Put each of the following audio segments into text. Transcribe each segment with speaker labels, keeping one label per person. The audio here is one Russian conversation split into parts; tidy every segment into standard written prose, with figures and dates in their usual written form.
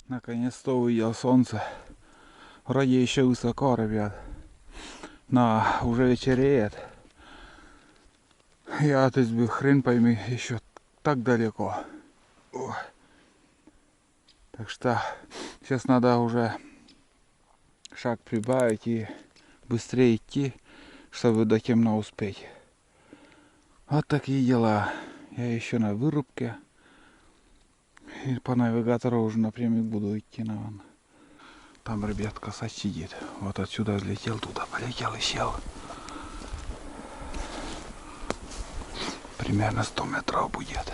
Speaker 1: Наконец-то увидел солнце. Вроде еще высоко, ребят. Но уже вечереет. Я от избы хрен пойми, еще так далеко. Ой. Так что сейчас надо уже шаг прибавить и быстрее идти, чтобы до темно успеть. Вот такие дела. Я еще на вырубке. И по навигатору уже напрямик буду идти, наверное. Там, ребят, косач сидит. Вот отсюда взлетел, туда полетел и сел. Примерно 100 метров будет.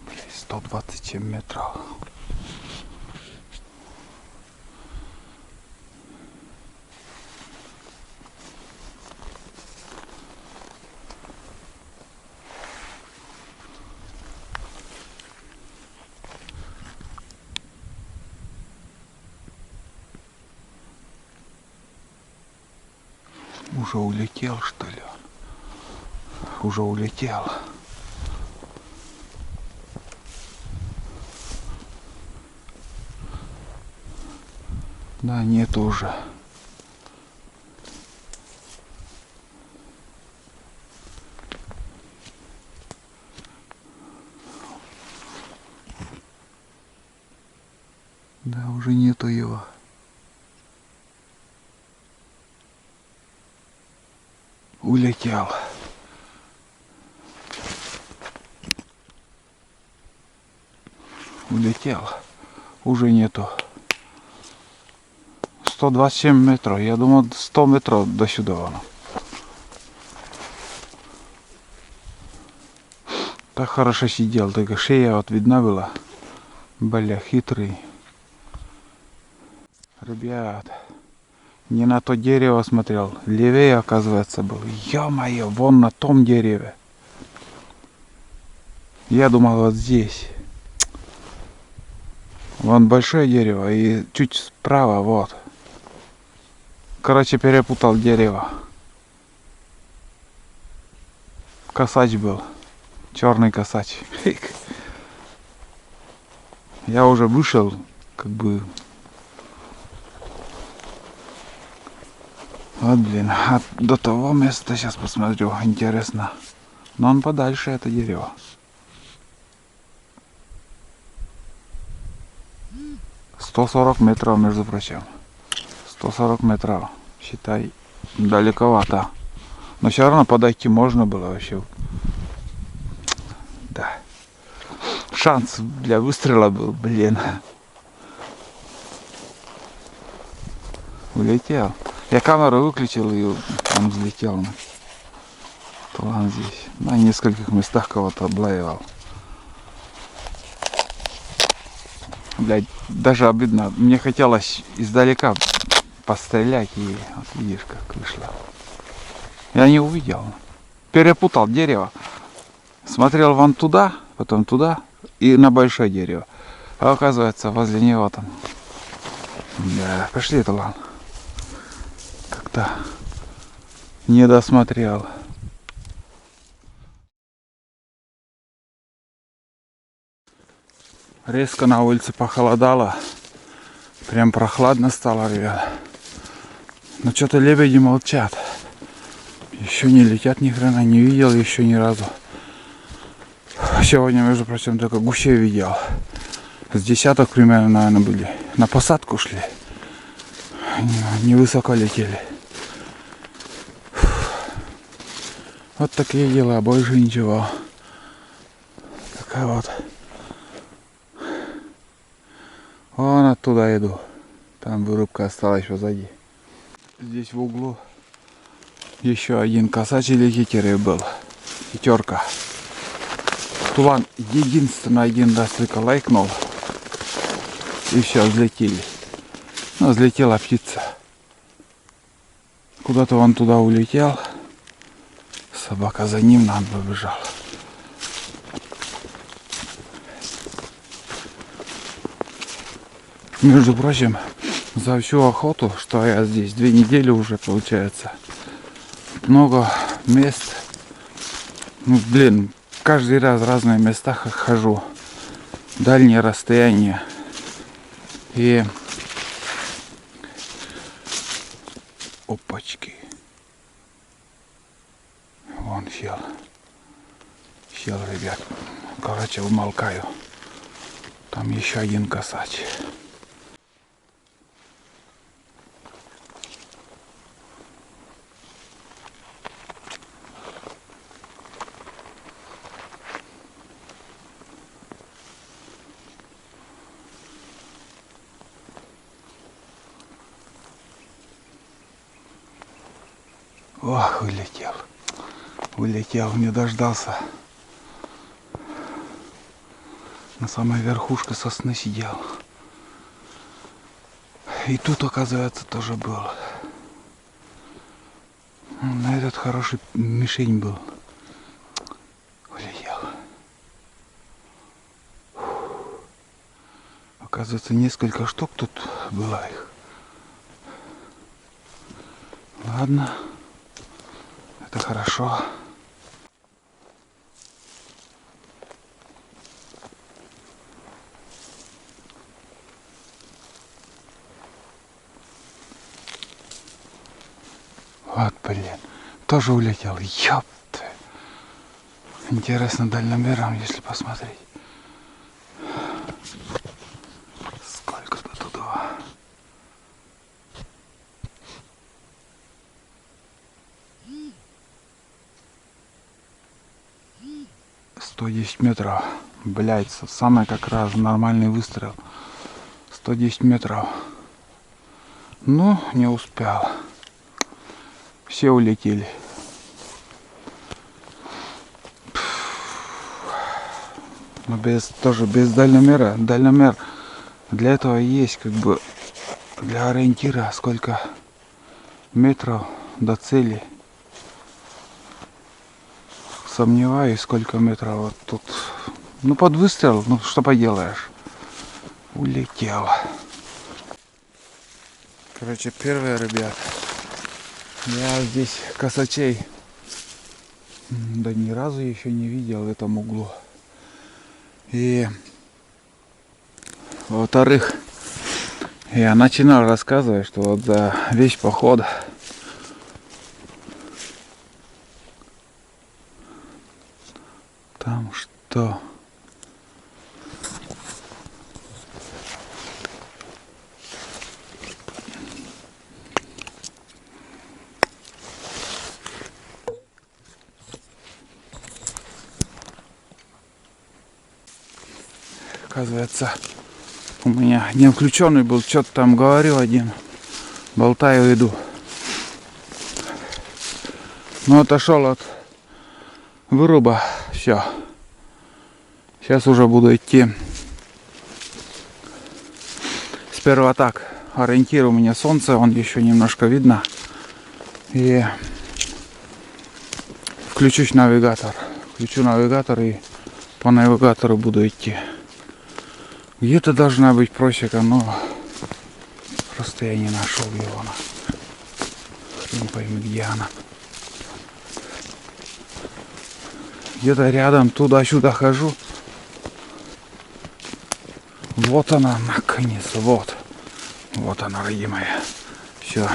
Speaker 1: Блин, 127 метров. Уже улетел, что ли? Уже улетел. Да, нет уже. Да, уже нету его. Улетел. Улетел. Уже нету. 127 метров. Я думал 100 метров до сюда. Так хорошо сидел, только шея вот видна была. Бля, хитрый. Ребят, не на то дерево смотрел. Левее, оказывается, был. Ё-моё, вон на том дереве. Я думал вот здесь. Вон большое дерево и чуть справа, вот. Короче, перепутал дерево. Косач был. Черный косач. Я уже вышел, как бы. Вот, блин, а до того места сейчас посмотрю, интересно. Но он подальше, это дерево. «140 метров, между прочим. 140 метров. Считай, далековато. Но все равно подойти можно было вообще. Да. Шанс для выстрела был, блин. Улетел. Я камеру выключил, и он взлетел. План здесь. На нескольких местах кого-то облаивал. Блядь, даже обидно. Мне хотелось издалека пострелять, и вот видишь, как вышло. Я не увидел. Перепутал дерево. Смотрел вон туда, потом туда и на большое дерево. А оказывается, возле него там. Да, пошли это, ладно. Как-то не досмотрел. Резко на улице похолодало. Прям прохладно стало, ребят. Но что-то лебеди молчат. Еще не летят ни хрена, не видел еще ни разу. Сегодня, между прочим, только гусей видел. С десяток примерно, наверное, были. На посадку шли. Невысоко летели. Вот такие дела, больше ничего. Такая вот. Вон оттуда иду. Там вырубка осталась позади. Здесь в углу еще один косач или хитерый был. Пятерка. Тулан единственно один раз только лайкнул. И все, взлетели. Ну, взлетела птица. Куда-то он туда улетел. Собака за ним, нам побежал. Между прочим, за всю охоту, что я здесь 2 недели уже получается, много мест. Ну, блин, каждый раз в разные места хожу. Дальние расстояния. И... Опачки. Вон сел. Сел, ребят. Короче, умолкаю. Там еще один косач. Ох, улетел. Улетел, не дождался. На самой верхушке сосны сидел. И тут, оказывается, тоже был. На этот хороший мишень был. Улетел. Оказывается, несколько штук тут было их. Ладно. Это хорошо. Вот, блин. Тоже улетел. Ёпты. Интересно дальномером, если посмотреть. Сколько-то туда. 110 метров. Блять, самый как раз нормальный выстрел. 110 метров. Ну, не успел. Все улетели. Но тоже без дальномера. Дальномер для этого есть, как бы, для ориентира, сколько метров до цели. Сомневаюсь, сколько метров вот тут. Ну, под выстрел, ну, что поделаешь. Улетел. Короче, первое, ребят. Я здесь косачей, да ни разу еще не видел в этом углу. И, во-вторых, я начинал рассказывать, что вот за весь поход там что? Оказывается, у меня не включенный был, что-то там говорил один. Болтаю, иду. Но отошел от выруба. Все. Сейчас уже буду идти. Сперва так. Ориентир у меня солнце, он еще немножко видно. И включусь навигатор. Включу навигатор и по навигатору буду идти. Где-то должна быть просека, но просто я не нашел его. Хрен пойми, где она. Где-то рядом, туда-сюда хожу. Вот она, наконец, вот. Вот она, родимая. Все.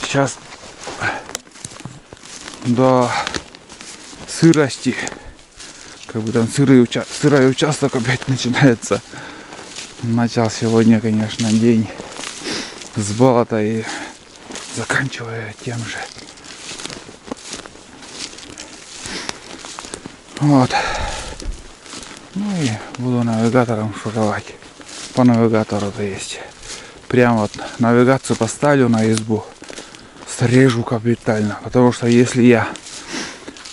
Speaker 1: Сейчас до сырости. Как бы там сырой участок опять начинается. Начал сегодня, конечно, день с болота и заканчивая тем же. Вот. Ну и буду навигатором шуровать. По навигатору-то есть. Прям вот навигацию поставлю на избу. Срежу капитально. Потому что если я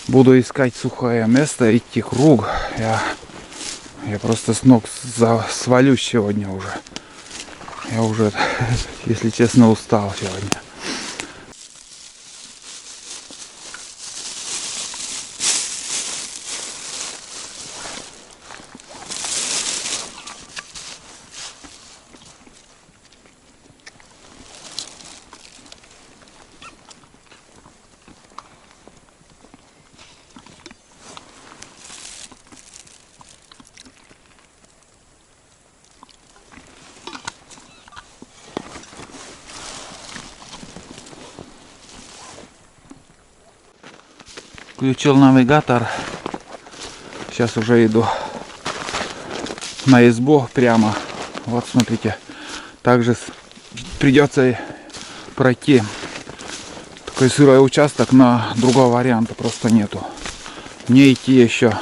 Speaker 1: буду искать сухое место, идти круг, я просто с ног свалюсь сегодня уже. Я уже, если честно, устал сегодня. Включил навигатор. Сейчас уже иду на избу прямо. Вот смотрите. Также придется пройти такой сырой участок, но другого варианта просто нету. Мне идти еще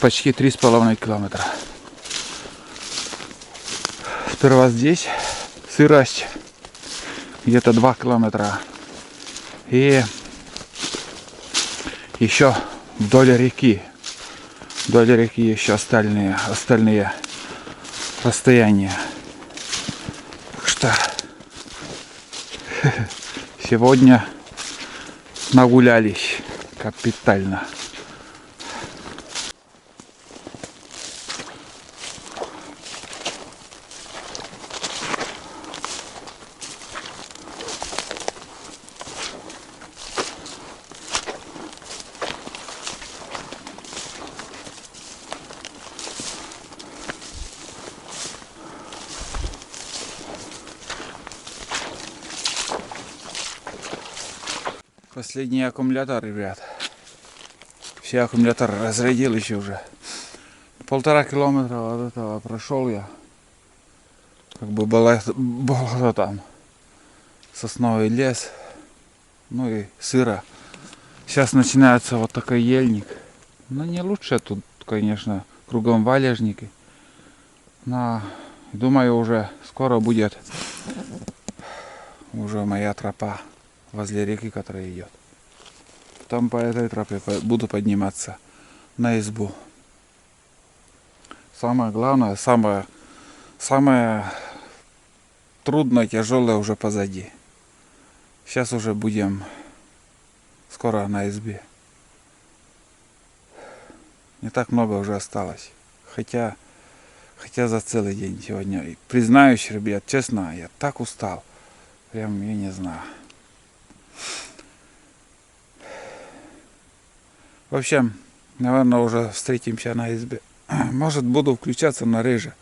Speaker 1: почти 3,5 километра. Сперва здесь сырость где-то 2 километра. И еще вдоль реки. Вдоль реки еще остальные расстояния. Так что сегодня нагулялись капитально. Последний аккумулятор, ребят. Все аккумуляторы разрядил еще уже. 1,5 километра от этого прошел я. Как бы было там. Сосновый лес. Ну и сыро. Сейчас начинается вот такой ельник. Но не лучше тут, конечно, кругом валежники. Но думаю, уже скоро будет уже моя тропа возле реки, которая идет. Там по этой тропе буду подниматься на избу. Самое главное, самое трудное, тяжелое уже позади. Сейчас уже будем скоро на избе. Не так много уже осталось. Хотя за целый день сегодня. И признаюсь, ребят, честно, я так устал. Прям я не знаю. В общем, наверное, уже встретимся на избе. Может, буду включаться на реже.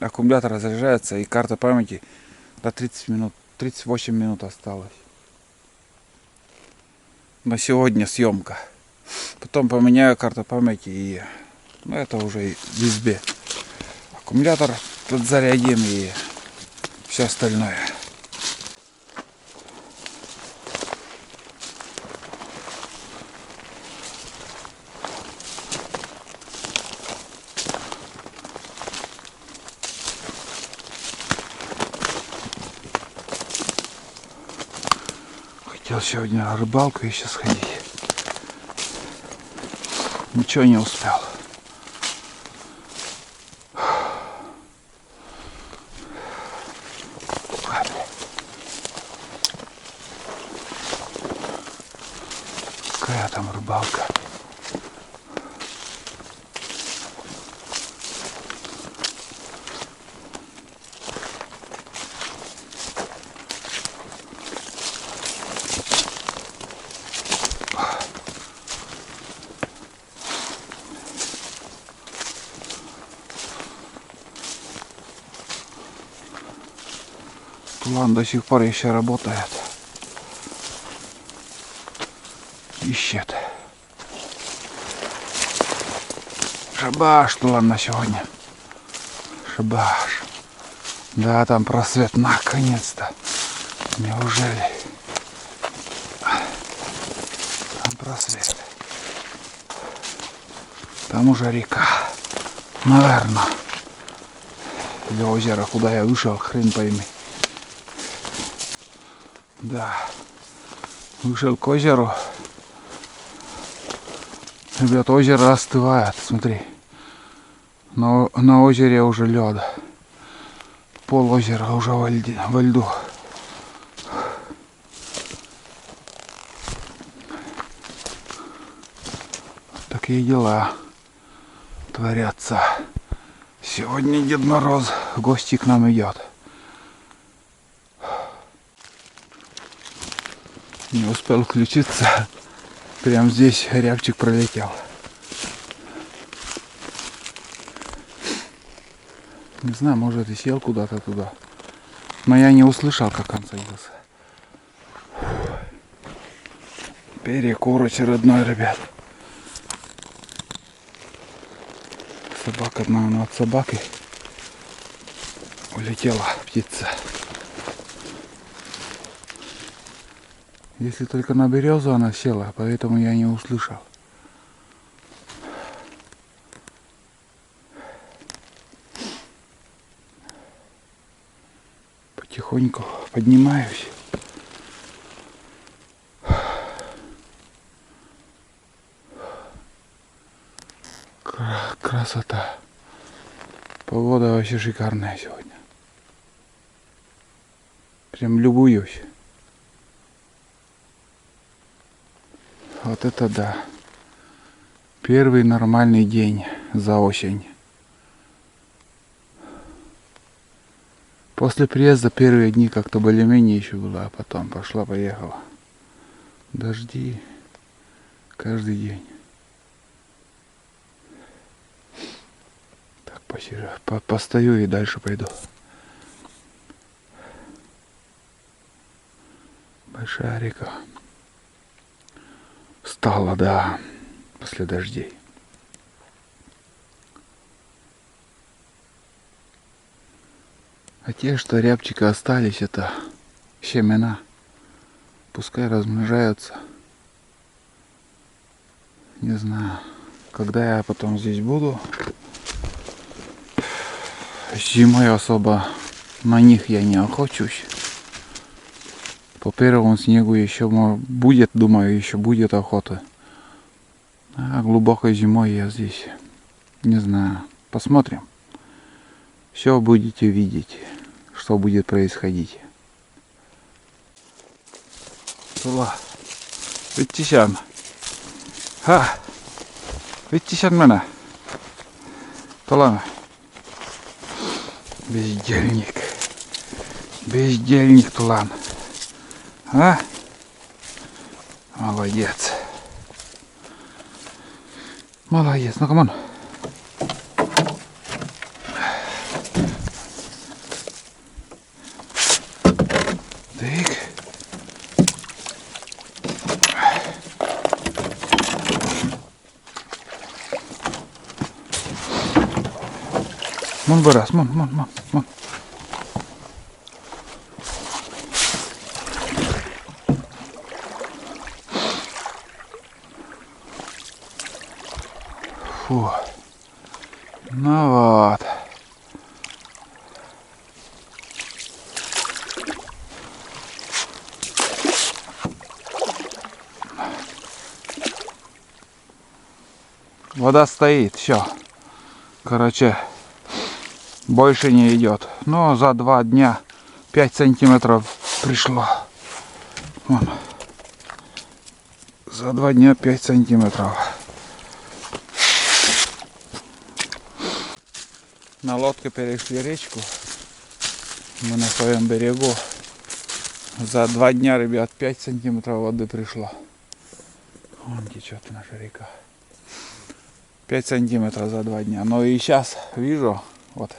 Speaker 1: Аккумулятор разряжается и карта памяти до 30 минут, 38 минут осталось. На сегодня съемка. Потом поменяю карту памяти и это уже в избе. Аккумулятор тут зарядим и все остальное. Хотел сегодня на рыбалку еще сходить. Ничего не успел. Какая там рыбалка? Тулан до сих пор еще работает. Ищет. Шабаш, Тулан на сегодня. Шабаш. Да, там просвет наконец-то. Неужели? Там просвет. Там уже река. Наверное. Или озеро, куда я вышел, хрен пойми. Да. Вышел к озеру. Ребят, озеро остывает, смотри. На озере уже лед. Пол озера уже во льду. Такие дела творятся. Сегодня Дед Мороз в гости к нам идет. Не успел включиться. Прям здесь рябчик пролетел. Не знаю, может и сел куда-то туда. Но я не услышал, как он садился. Перекур очередной, ребят. Собака, наверное, от собаки улетела птица. Если только на березу она села, поэтому я не услышал. Потихоньку поднимаюсь. Красота. Погода вообще шикарная сегодня. Прям любуюсь. Вот это да. Первый нормальный день за осень. После приезда первые дни как-то более-менее еще было, а потом пошла-поехала. Дожди каждый день. Так, посижу, постою и дальше пойду. Большая река. Стала, да, после дождей. А те, что рябчика остались, это семена. Пускай размножаются. Не знаю, когда я потом здесь буду. Зимой особо на них я не охочусь. По первому снегу еще будет, думаю, еще будет охота. А глубокой зимой я здесь не знаю. Посмотрим. Все будете видеть, что будет происходить. Tulla. Vittisän. Vittisän mennä. Tulla. Бездельник. Бездельник Тулан. А? Молодец. Молодец. Ну, камон. Так. Мон барас, мон. Фу. Ну вот. Вода стоит, все. Короче, больше не идет. Но за 2 дня 5 сантиметров пришло. Вон. За 2 дня 5 сантиметров. На лодке перешли речку. Мы на своем берегу. За 2 дня, ребят, 5 сантиметров воды пришло. Вон течет наша река. 5 сантиметров за 2 дня. Но и сейчас вижу, вот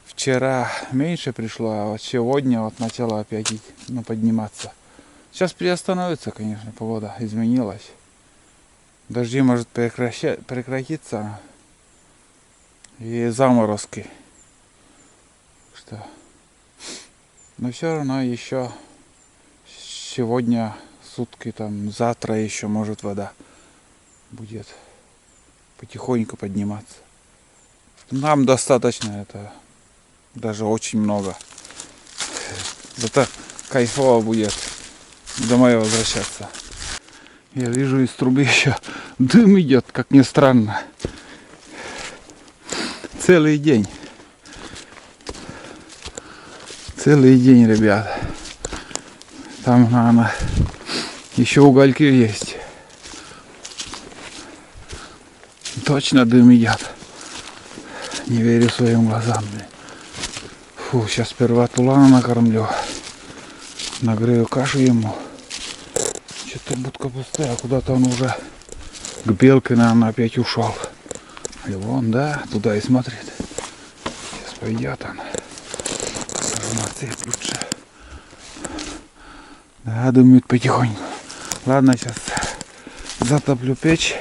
Speaker 1: вчера меньше пришло, а вот сегодня вот начало опять подниматься. Сейчас приостановится, конечно, погода изменилась. Дожди может прекратиться. И заморозки. Что? Но все равно еще сегодня сутки, там завтра еще может вода будет потихоньку подниматься. Нам достаточно, это даже очень много. Зато кайфово будет домой возвращаться. Я вижу, из трубы еще дым идет, как ни странно. Целый день. Целый день, ребят. Там, наверное, еще угольки есть. Точно дым идет. Не верю своим глазам. Фу, сейчас сперва Тулана накормлю. Нагрею кашу ему. Что-то будка пустая. Куда-то он уже к белке, наверное, опять ушел. И вон, да, туда и смотрит. Сейчас пойдет он. Посажу на цепь лучше. Да, дымит потихоньку. Ладно, сейчас затоплю печь.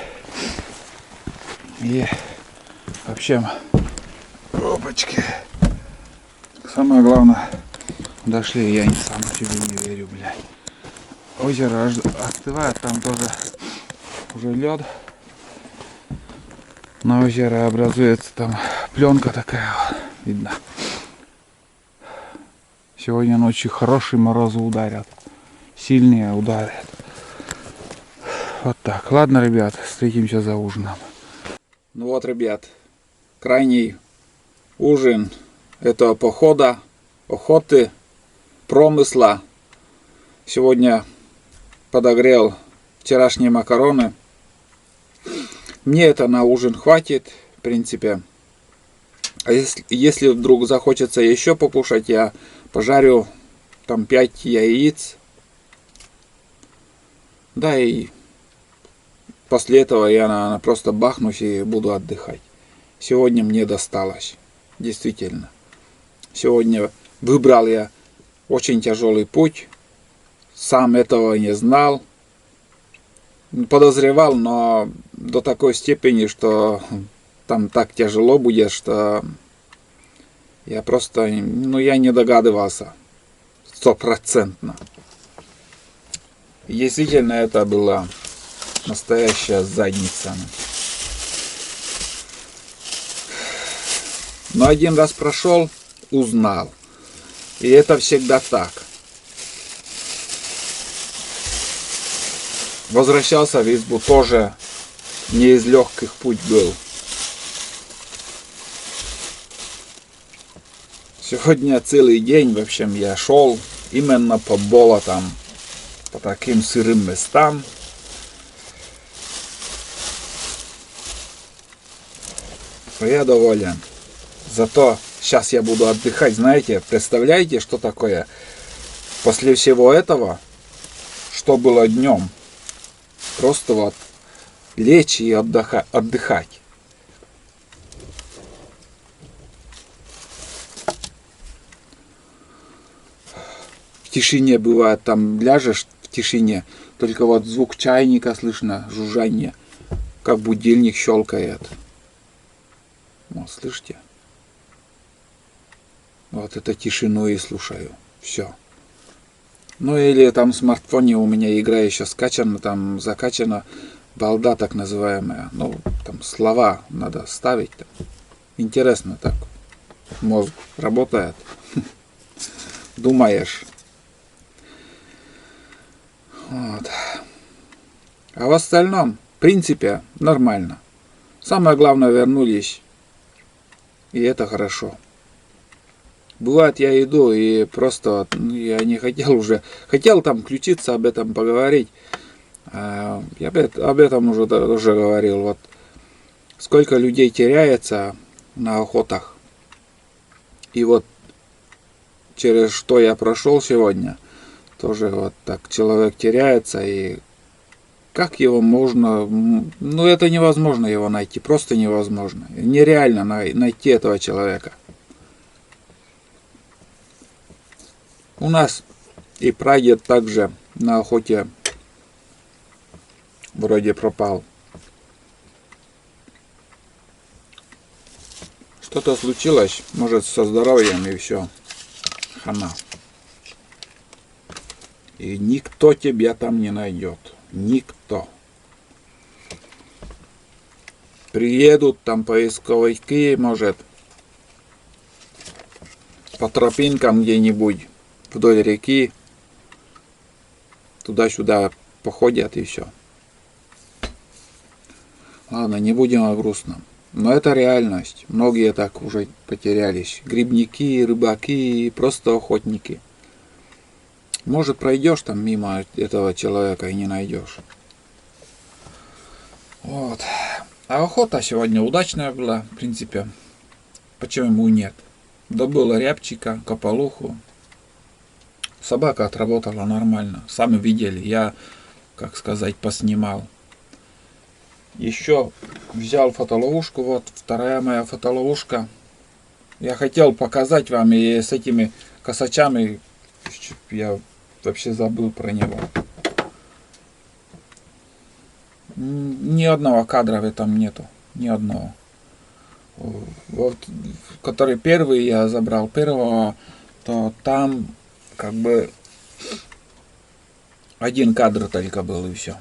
Speaker 1: И вообще, опачки. Самое главное, дошли, я сам себе не верю, блядь. Озеро остывает, там тоже уже лед. На озеро образуется там пленка такая, видно. Сегодня ночью хорошие морозы ударят. Сильнее ударят. Вот так. Ладно, ребят, встретимся за ужином. Ну вот, ребят, крайний ужин этого похода, охоты, промысла. Сегодня подогрел вчерашние макароны. Мне это на ужин хватит, в принципе. А если вдруг захочется еще покушать, я пожарю там 5 яиц. Да, и после этого я, наверное, просто бахнусь и буду отдыхать. Сегодня мне досталось. Действительно. Сегодня выбрал я очень тяжелый путь. Сам этого не знал. Подозревал, но до такой степени, что там так тяжело будет, что я просто, я не догадывался 100%. Действительно, это была настоящая задница. Но один раз прошел, узнал. И это всегда так. Возвращался в избу тоже не из легких путь был. Сегодня целый день, в общем, я шел именно по болотам, по таким сырым местам. Я доволен. Зато сейчас я буду отдыхать. Знаете, представляете, что такое? После всего этого, что было днем, просто вот лечь и отдыхать. В тишине бывает, там ляжешь в тишине, только вот звук чайника слышно, жужжание, как будильник щелкает. Вот, слышите? Вот это тишину и слушаю. Все. Ну или там в смартфоне у меня игра еще скачана, там закачана балда так называемая. Ну, там слова надо ставить. Интересно так. Мозг работает. Думаешь. Вот. А в остальном, в принципе, нормально. Самое главное, вернулись. И это хорошо. Бывает, я иду и просто, я не хотел уже, хотел там включиться, об этом поговорить. Я об этом уже говорил. Вот сколько людей теряется на охотах. И вот через что я прошел сегодня, тоже вот так человек теряется, и как его можно, ну это невозможно его найти, просто невозможно. Нереально найти этого человека. У нас и прадед также на охоте вроде пропал. Что-то случилось, может, со здоровьем, и все. Хана. И никто тебя там не найдет. Никто. Приедут там поисковики, может, по тропинкам где-нибудь вдоль реки, туда-сюда походят и все. Ладно, не будем о грустном. Но это реальность. Многие так уже потерялись. Грибники, рыбаки, просто охотники. Может, пройдешь там мимо этого человека и не найдешь. Вот. А охота сегодня удачная была, в принципе. Почему нет? Добыла рябчика, кополуху. Собака отработала нормально. Сами видели. Я, как сказать, поснимал. Еще взял фотоловушку. Вот вторая моя фотоловушка. Я хотел показать вам, и с этими косачами я вообще забыл про него. ни одного кадра в этом нету. Ни одного. Вот, который первый я забрал первого, то там как бы один кадр только был и все.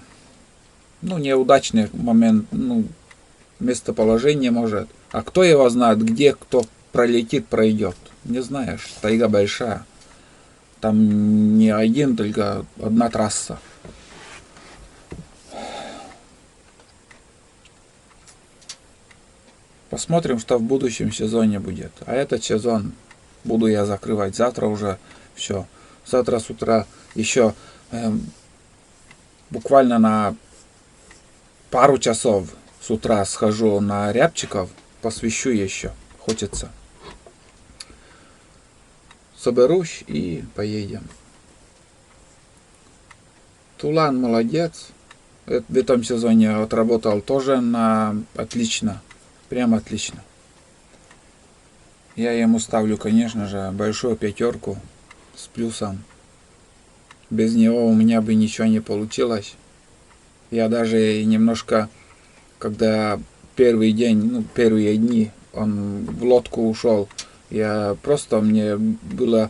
Speaker 1: Ну, неудачный момент, ну, местоположение может. А кто его знает, где кто пролетит, пройдет. Не знаешь, тайга большая. Там не один, только одна трасса. Посмотрим, что в будущем сезоне будет. А этот сезон буду я закрывать. Завтра уже все. Завтра с утра еще буквально на пару часов с утра схожу на рябчиков. Посвящу еще. Хочется. Соберусь и поедем. Тулан молодец. В этом сезоне отработал тоже на отлично. Прям отлично. Я ему ставлю, конечно же, большую 5 с плюсом. Без него у меня бы ничего не получилось. Я даже немножко, когда первый день, ну, первые дни он в лодку ушел, мне было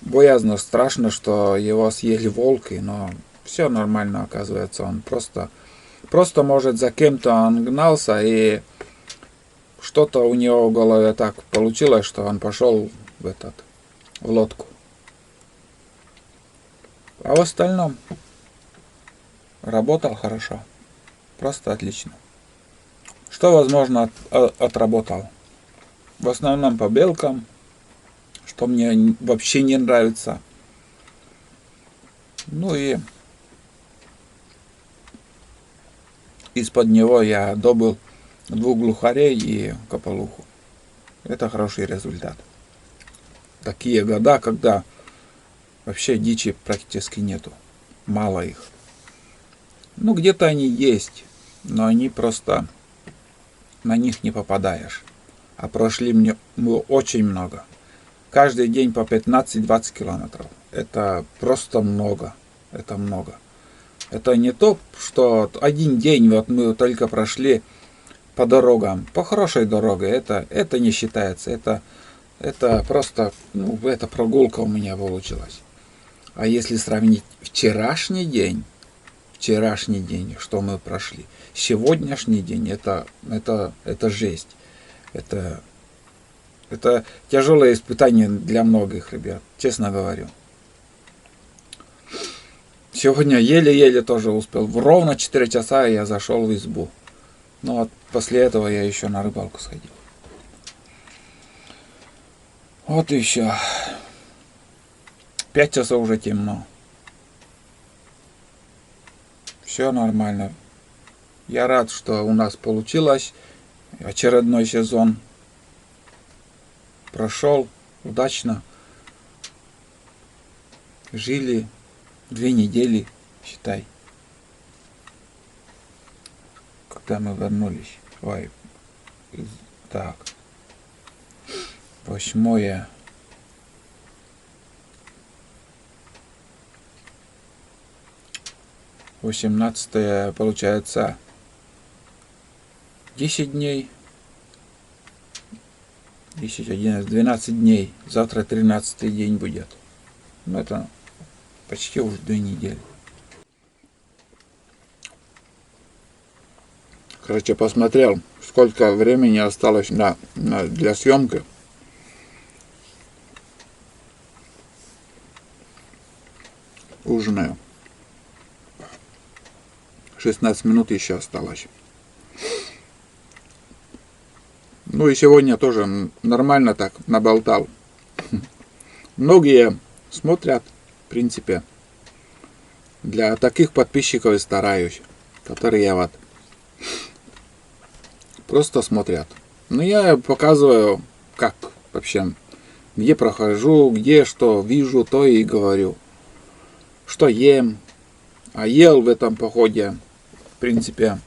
Speaker 1: боязно, страшно, что его съели волки, но все нормально, оказывается. Он просто может, за кем-то он гнался, и что-то у него в голове так получилось, что он пошел в лодку. А в остальном работал хорошо. Просто отлично. Что возможно отработал? В основном по белкам, что мне вообще не нравится. Ну и из-под него я добыл 2 глухарей и кополуху. Это хороший результат. Такие года, когда вообще дичи практически нету. Мало их. Ну, где-то они есть, но они просто на них не попадаешь. А прошли мы очень много. Каждый день по 15-20 километров. Это просто много. Это много. Это не то, что один день вот мы только прошли по дорогам, по хорошей дороге. Это не считается. Это просто, ну, эта прогулка у меня получилась. А если сравнить вчерашний день, что мы прошли, сегодняшний день, это жесть. Это тяжелое испытание для многих ребят, честно говорю. Сегодня еле-еле тоже успел. В ровно 4 часа я зашел в избу. Ну, а после этого я еще на рыбалку сходил. Вот и все. 5 часов уже темно. Все нормально. Я рад, что у нас получилось. Очередной сезон прошел удачно. Жили 2 недели, считай. Когда мы вернулись. Ой, так. 8 18 получается 10 дней. 10, 11, 12 дней. Завтра 13-й день будет. Ну, это почти уже 2 недели. Короче, посмотрел, сколько времени осталось для съемки. Ужинаю. 16 минут еще осталось. Ну и сегодня тоже нормально так наболтал. Многие смотрят, в принципе. Для таких подписчиков и стараюсь, которые вот просто смотрят. Но я показываю, как вообще, где прохожу, где что вижу, то и говорю. Что ем. А ел в этом походе, в принципе,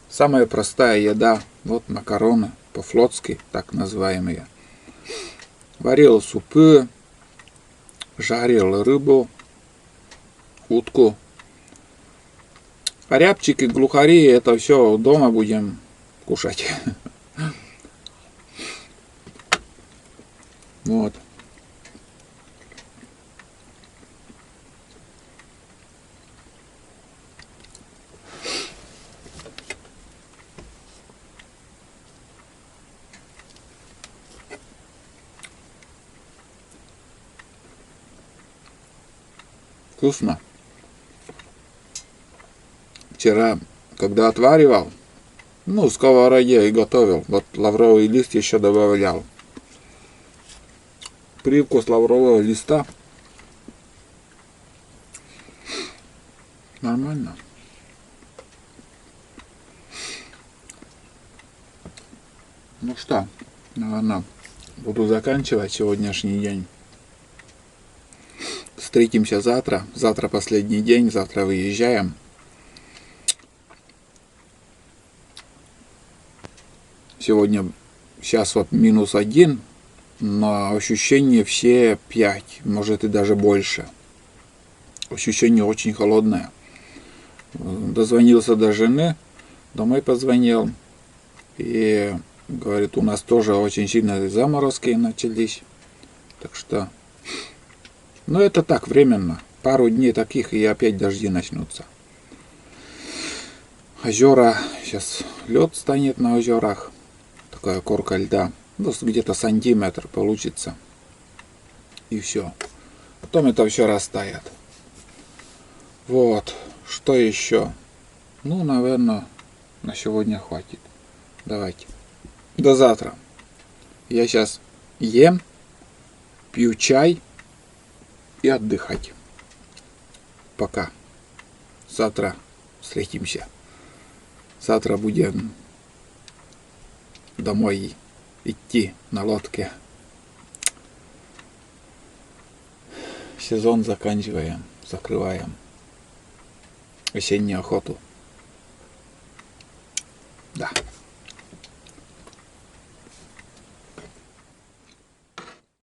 Speaker 1: самая простая еда. Вот макароны по-флотски, так называемые. Варил супы, жарил рыбу, утку. А рябчики, глухари, это все дома будем кушать. Вот. Вкусно. Вчера, когда отваривал, ну, в сковороде и готовил, вот лавровый лист еще добавлял. Привкус лаврового листа. Нормально. Ну что, наверное, буду заканчивать сегодняшний день. Встретимся завтра. Завтра последний день, завтра выезжаем. Сегодня, сейчас вот -1, но ощущения все 5, может и даже больше. Ощущение очень холодное. Дозвонился до жены, домой позвонил. И говорит, у нас тоже очень сильные заморозки начались. Так что, ну это так, временно. Пару дней таких, и опять дожди начнутся. Озера, сейчас лед станет на озерах. Такая корка льда. Ну, где-то сантиметр получится. И все. Потом это все растает. Вот. Что еще? Ну, наверное, на сегодня хватит. Давайте. До завтра. Я сейчас ем, пью чай и отдыхать. Пока. Завтра встретимся. Завтра будем домой идти на лодке. Сезон заканчиваем, закрываем. Осеннюю охоту.